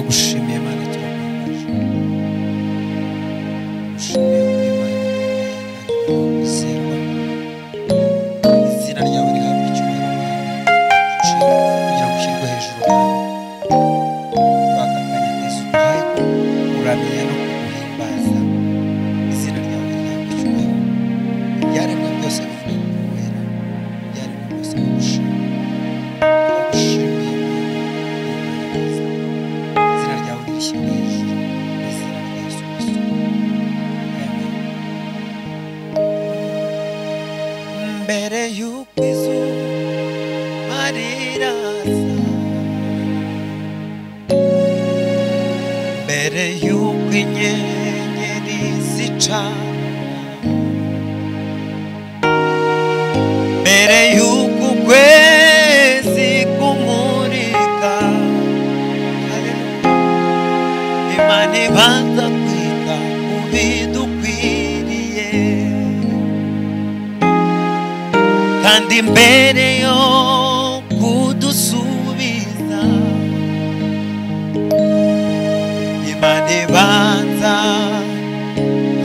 turagushimiye Mana, turaguhimbaje, gushimiye kuri Mana kwizerwa, izina ryawe rihabwa icyubahiro Mana, kugira ngo ushyirwe hejuru Mana, muri aka kanya keza uduhaye kuramya no kuguhimbaza, izina ryawe rihabwa icyubahiro, ibyaremwe byose bivuye mu wera, ibyaremwe byose bigushima, turagushimiye izina ryawe rishyirwe hejuru, izina rya Yesu Kristo, amen. Mbere y'uko izuba rirasa, mbere y'uko inyenyeri zicana, mbere y'uko ukwezi kumurika, Imana ibanza kwita ku bidukwiriye, kandi mbere yo kudusubiza, Imana ibanza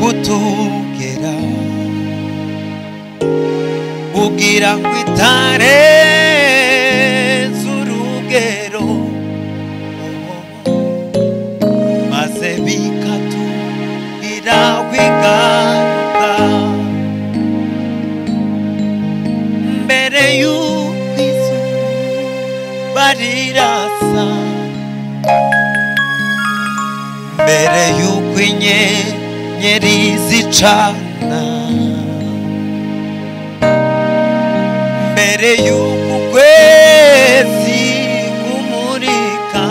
kutugera, kugira ngo itarenze urugero, maze bikatugiraho ingaruka. Mbere y'uko izuba rirasa, mbere y'uko inyenyeri zicana, mbere y'uko ukwezi kumurika,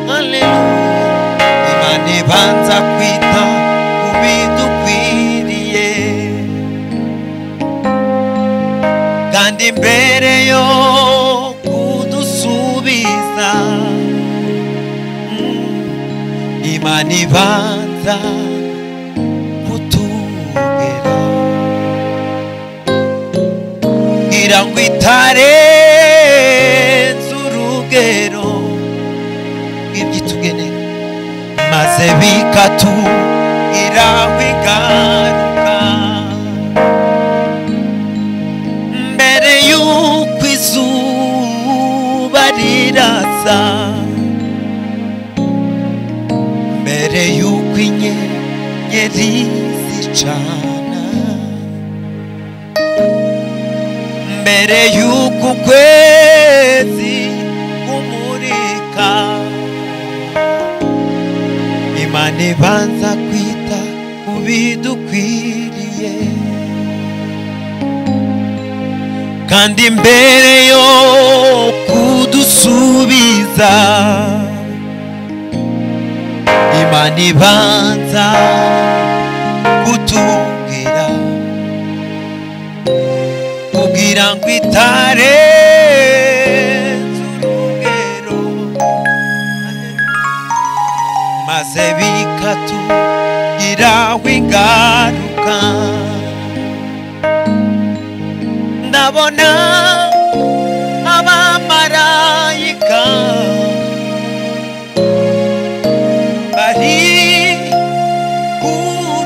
haleluya, Imana ibanza kwita ku bidukwiriye, kandi mbere yo kudusubiza, Imana ibanza kutugera, kugira ngo itarenze urugero rw'ibyitugenera, maze bikatugiraho ingaruka. Mbere y'uko izuba rirasa, mbere y'uko inyenyeri zicana, mbere y'uko ukwezi kumurika, Imana ibanza kwita ku bidukwiriye, kandi mbere yo kudusubiza, Imana ibanza kutubwira, kugira ngo itarenze urugero, maze bikatugiraho ingaruka. Ndabona abamarayika bari ku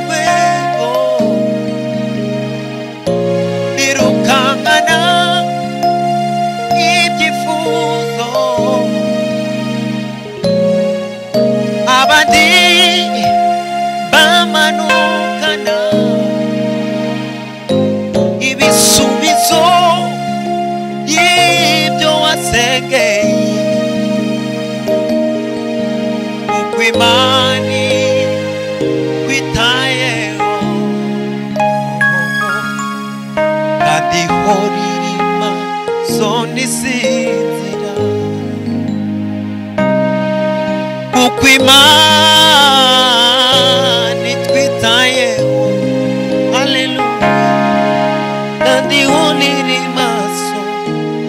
rwego, birukankana ibyifuzo, abandi bamanukana ibisubizo y'ibyo wasengeye, kuko Imana kwitayeho, kandi ihora iri maso ntisinzira, kuko Imana itwitayeho, haleluya, kandi ihora iri maso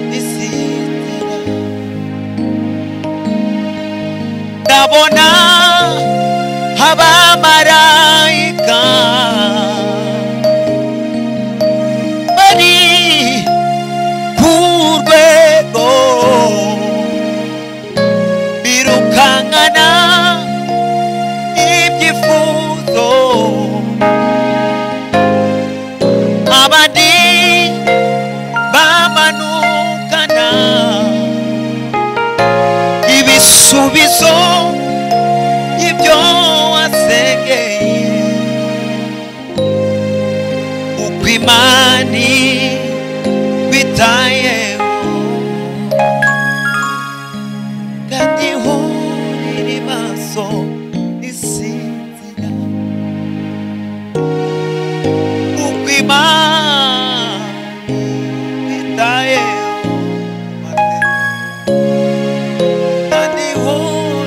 ntisinzira. Ndabona abamarayika bari ku rwego, birukanka amaso y'ibyo wasengeye uko imani bitayeho kandi ho riri maso isinzira uko imani bitayeho kandi ho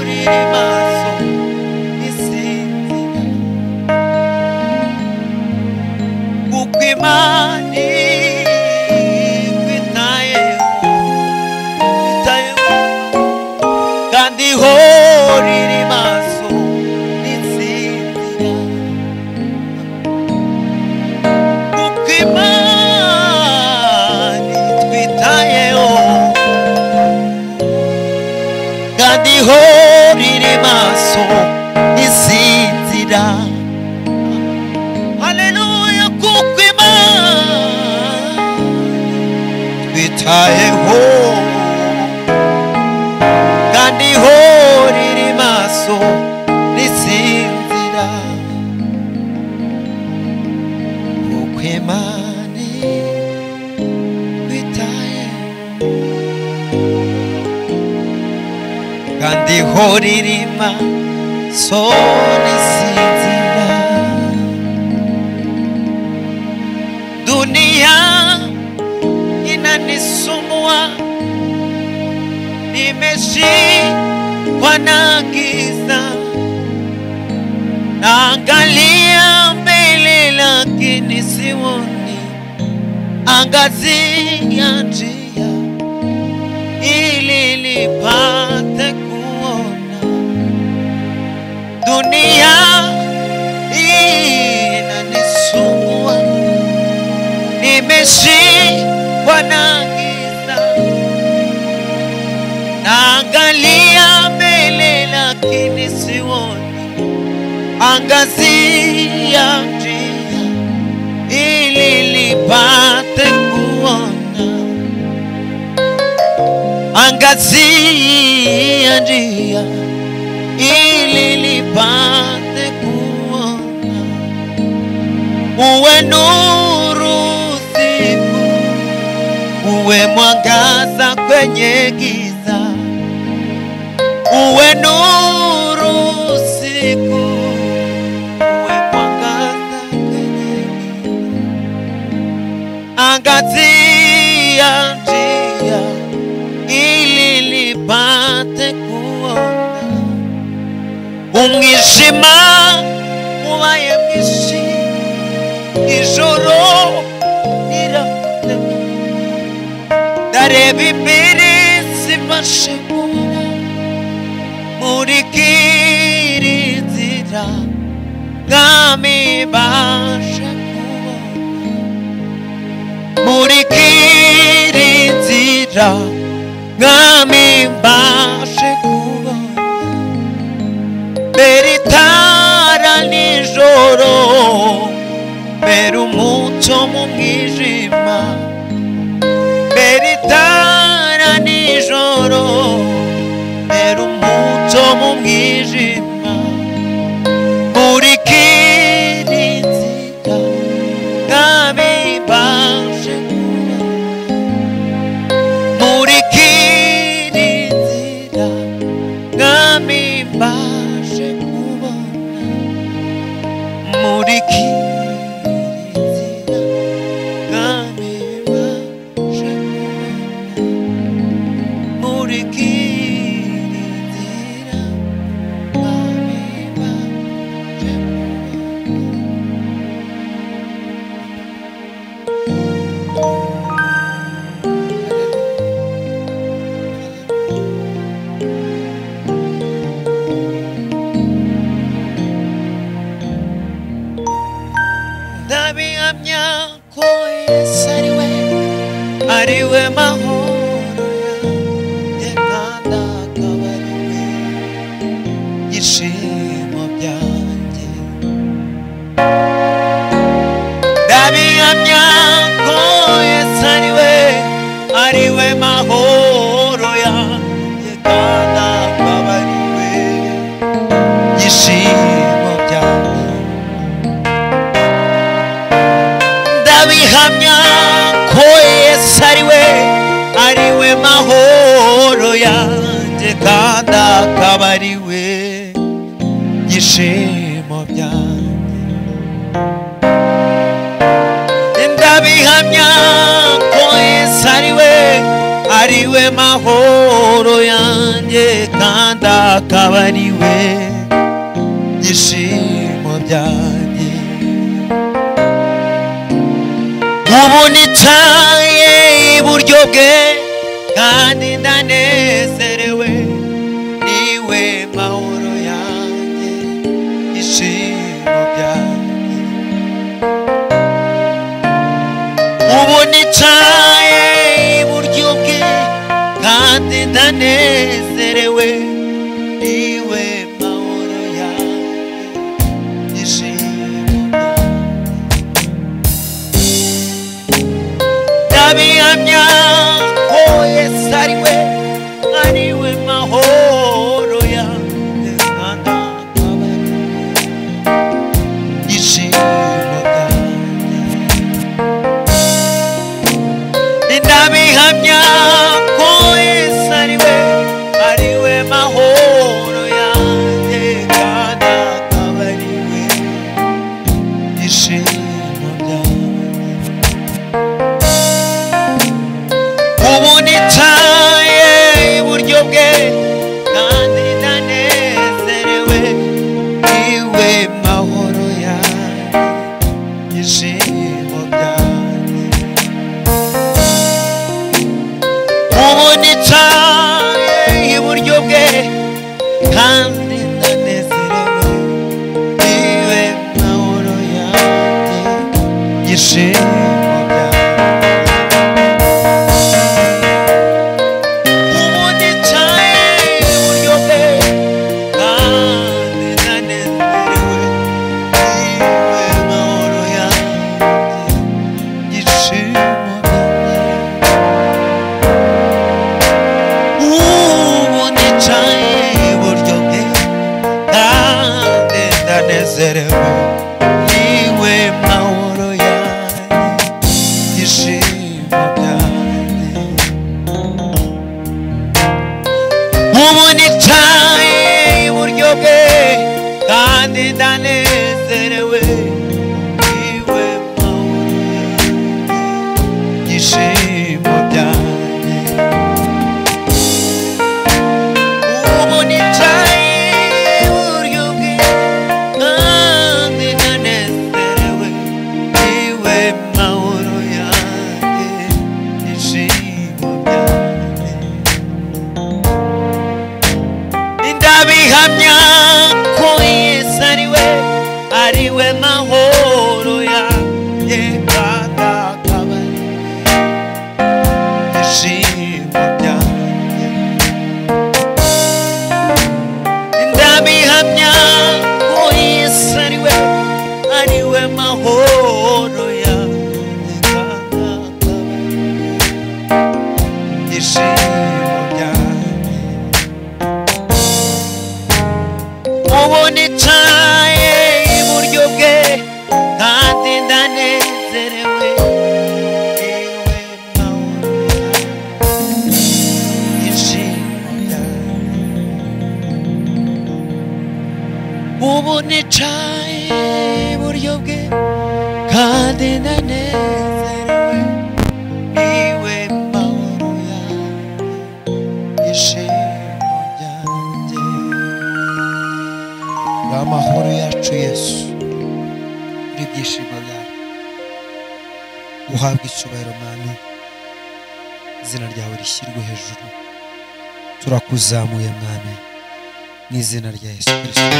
riri maso isinzira uko imani riri maso n'insinzira uko imani twitayeho kandi ho riri maso n'insinzira haleluya kuko imani twitayeho kandi ho riri maso n'isinzira uko imani twitayeho kandi ho riri maso n'isinzira dunia inanisumbua nimeshikwa na giza naangalia mbele lakini sioni angazia njia ili nipate kuona dunia inanisumbua nimeshikwa na giza naangalia mbele lakini sioni angazia njia ili nipate kuona angazia njia ili nipate kuona uwe nuru usiku uwe mwangaza kwenye giza uwe nuru usiku uwe mwangaza kwenye giza angazia njia ili nipate kuona umwijima ubaye mwinshi ijoro riratema ndareba imbere simbashe kubona murikira inzira mwami mbashe kubona murikira inzira mwami mbashe kubona mbere itara nijoro mbere umucyo mu mwijima mbere itara nijoro mbere umucyo mu mwijima murikira inzira mwami mbashe kubona murikira inzira mwami mbashe kubona murikira ariwe mahoro yanjye kandi akaba ariwe byishimo byanjye ndabihamya ko Yesu ariwe mahoro yanjye kandi akaba ariwe ndabihamya ko Yesu ari we mahoro yanjye kandi akaba ari we byishimo byanjye. Ndabihamya ko Yesu ari we mahoro yanjye kandi akaba ari we byishimo byanjye. Ubu nicaye iburyo bwe kandi ndanezerewe, niwe mahoro yanjye byishimo byanjye. Ubu nicaye iburyo bwe kandi ndanezerewe, niwe mahoro yanjye byishimo byanjye. Ndabihamya ko Yesu ari we mahoro yanjye kandi akaba ari we byishimo byanjye. Ndabihamya ko Yesu ari we mahoro yanjye kandi akaba ari we byishimo byanjye. Ubu nicaye iburyo bwe kandi ndanezerewe, niwe mahoro yanjye byishimo byanjye. Ubu nicaye iburyo bwe kandi ndanezerewe, niwe mahoro yanjye byishimo byanjye. Ubu nicaye iburyo bwe kandi ndanezerewe, niwe mahoro yanjye byishimo byanjye. Ubu nicaye iburyo bwe kandi ndanezerewe, niwe mahoro yanjye byishimo byanjye. Ubu nicaye iburyo bwe kandi ndanezerewe, niwe mahoro yanjye byishimo byanjye. Ubu nicaye iburyo bwe kandi ndanezerewe, niwe mahoro yanjye byishimo byanjye. Ndabihamya ko Yesu ari we mahoro yanjye kandi akaba ari we byishimo byanjye. Ndabihamya ko Yesu ari we mahoro yanjye kandi akaba ari we byishimo byanjye. Ubu nicaye iburyo bwe kandi ndanezerewe, niwe mahoro yanjye byishimo byanjye. Ubu nicaye iburyo bwe kandi ndanezerewe, niwe mahoro yanjye byishimo byanjye. Amahoro yacu Yesu uri byishimo byawe, uhabwe icyubahiro Mwami, izina ryawe rishyirwe hejuru. Turakuzamuye Mwami mu izina rya Yesu Kristo.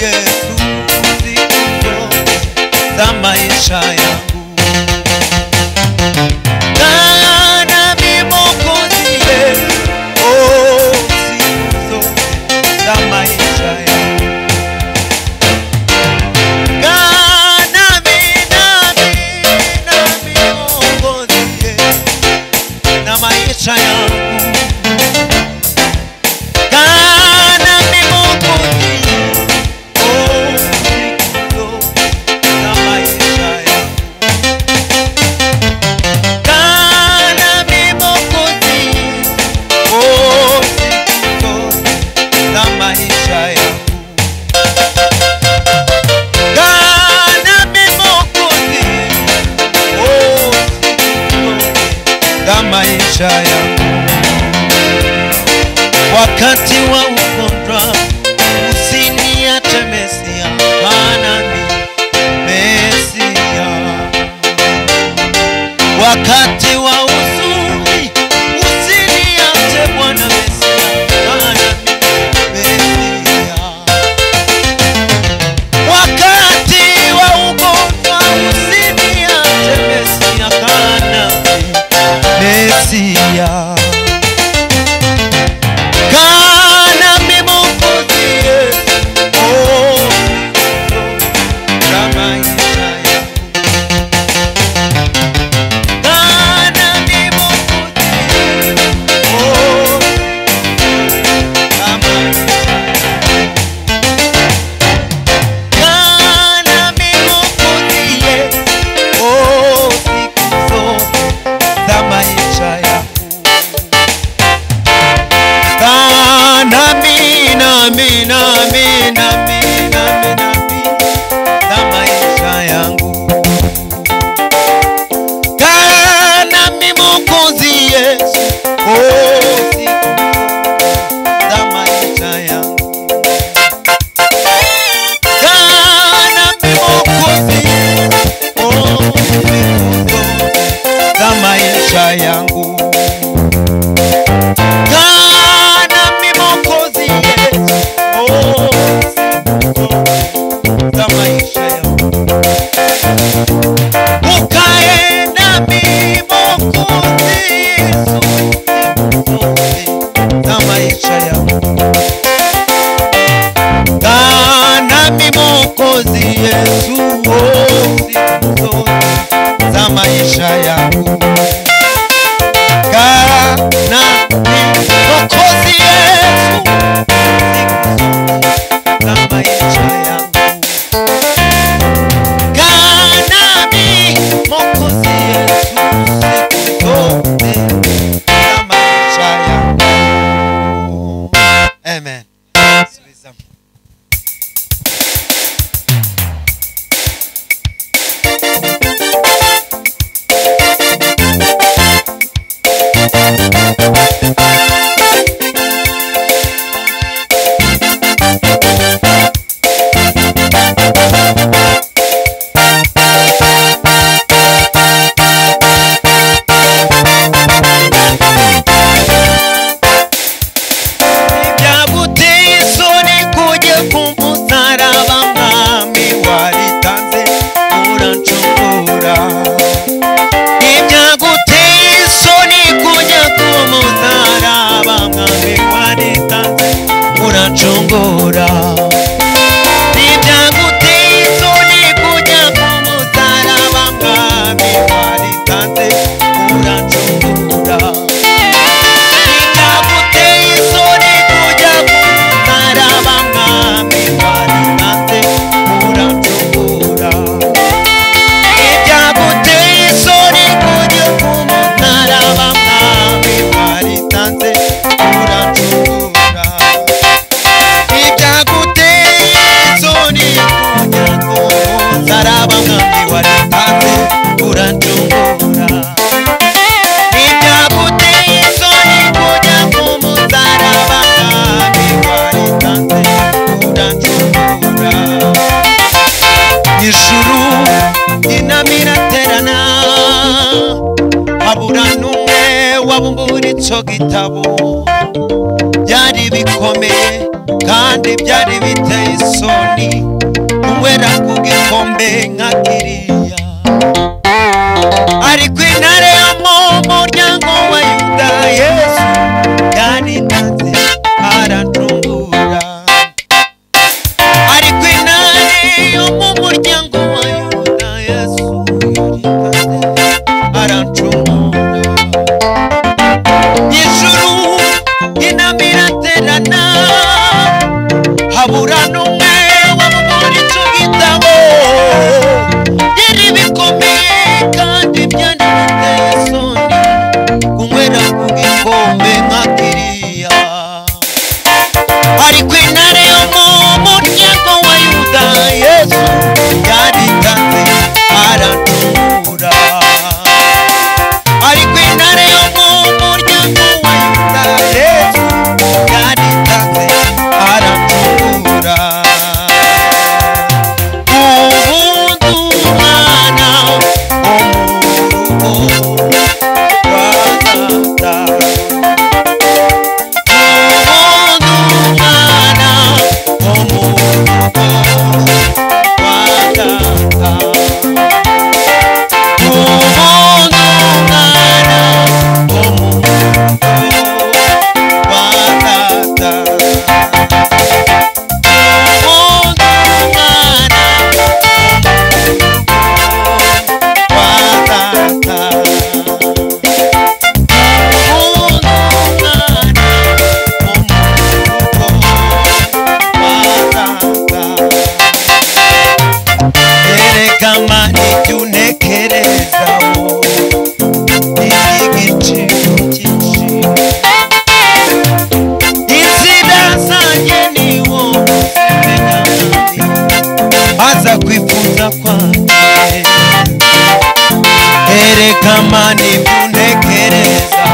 Yesu siku zote za maisha yangu. Kana mimi Mwokozi Yesu, oh, siku zote za maisha yangu. Kana mimi Mwokozi Yesu na maisha yangu. Wakati wa ugonjwa usiniache Mesia, maana ni Mesia. Wakati wa huzuni usiniache Bwana Mesia, maana ni Mesia. Wakati wa ugonjwa usiniache Mesia, maana ni Mesia. Amen. wabumbura ico gitabo byari bikomeye kandi byari biteye isoni kunywera ku gikombe nka kiriya. Ariko intare yo mu muryango wa Yuda Yesu yaritanze aracungura. Ariko intare yo mu muryango wa Yuda Yesu yaritanze aracungura. Ijuru inamira terana habura n'umwe wo muri icyo gitabo. Yari bikomeye kandi byari biteye isoni kunywera ku gikombe nka kiriya. Ariko intare yo mu muryango wa Yuda Yesu yaritanze aracungura. Ariko intare yo mu muryango wa Yuda Yesu yaritanze aracungura. Ubundi umwana wo mu rugo rwa data. Ubundi umwana wo mu rugo rwa data. Ubundi umwana wo mu rugo rwa data. Aza kwifuza kwanjye erekana ibyo ntekereza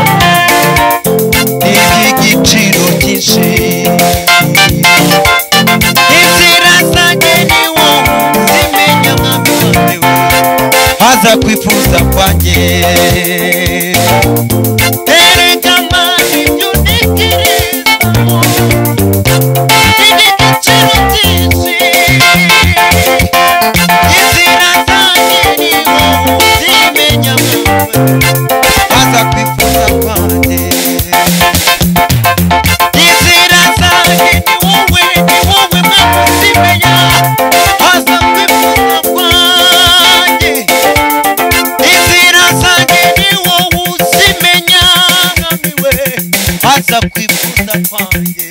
iby'igiciro cyinshi. Inzira zanjye ni wowe uzimenya mwami wanjye we. Aza kwifuza kwanjye erekana ibyo ntekereza iby'igiciro cyinshi. Inzira zanjye ni wowe uzimenya mwawe. Aza kwifuza kwanjye. Inzira zanjye ni wowe mwawe uzimenya. Aza kwifuza kwanjye. Inzira zanjye ni wowe uzimenya mwami we. Aza kwifuza kwanjye.